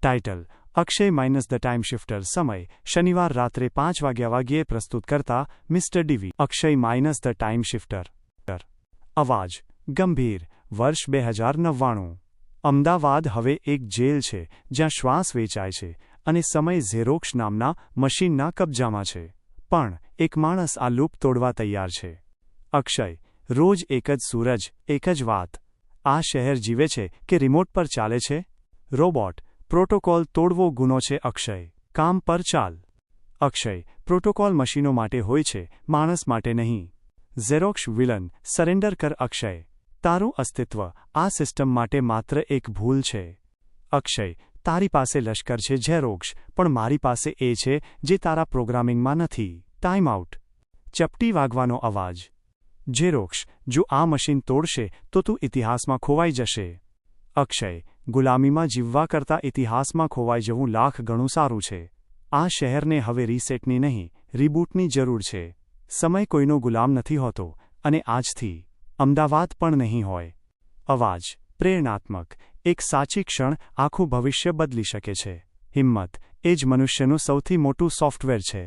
Title: Akshay minus the time shifter. સમય: શનિવાર રાત્રે 5 વાગ્યે. પ્રસ્તુત કરતા mister ડીવી. Akshay minus the time shifter. અવાજ: ગંભીર. વર્ષ 2099. અમદાવાદ હવે એક જેલ છે જ્યાં શ્વાસ વેચાય છે અને સમય ઝેરોક્ષ નામના મશીનના કબજામાં છે. પણ એક માણસ આ લૂપ તોડવા તૈયાર છે. અક્ષય. રોજ એક જ સૂરજ, એક જ વાત. આ શહેર જીવે છે કે રિમોટ પર ચાલે છે? રોબોટ. પ્રોટોકોલ તોડવો ગુનો છે. અક્ષય. કામ પર ચાલ. અક્ષય. પ્રોટોકોલ મશીનો માટે હોય છે, માણસ માટે નહીં. Xerox villain. સરેન્ડર કર અક્ષય. તારું અસ્તિત્વ આ સિસ્ટમ માટે માત્ર એક ભૂલ છે. અક્ષય. તારી પાસે લશ્કર છે ઝેરોક્ષ, પણ મારી પાસે એ છે જે તારા પ્રોગ્રામિંગમાં નથી. Time out. ચપટી વાગવાનો અવાજ. ઝેરોક્ષ. જો આ મશીન તોડશે તો તું ઇતિહાસમાં ખોવાઈ જશે. અક્ષય. ગુલામીમાં જીવવા કરતાં ઇતિહાસમાં ખોવાઈ જવું લાખ ગણું સારું છે. આ શહેરને હવે રીસેટની નહીં, રીબૂટની જરૂર છે. સમય કોઈનો ગુલામ નથી હોતો, અને આજથી અમદાવાદ પણ નહીં હોય. અવાજ. પ્રેરણાત્મક. એક સાચી ક્ષણ આખું ભવિષ્ય બદલી શકે છે. હિંમત એ જ મનુષ્યનું સૌથી મોટું સોફ્ટવેર છે.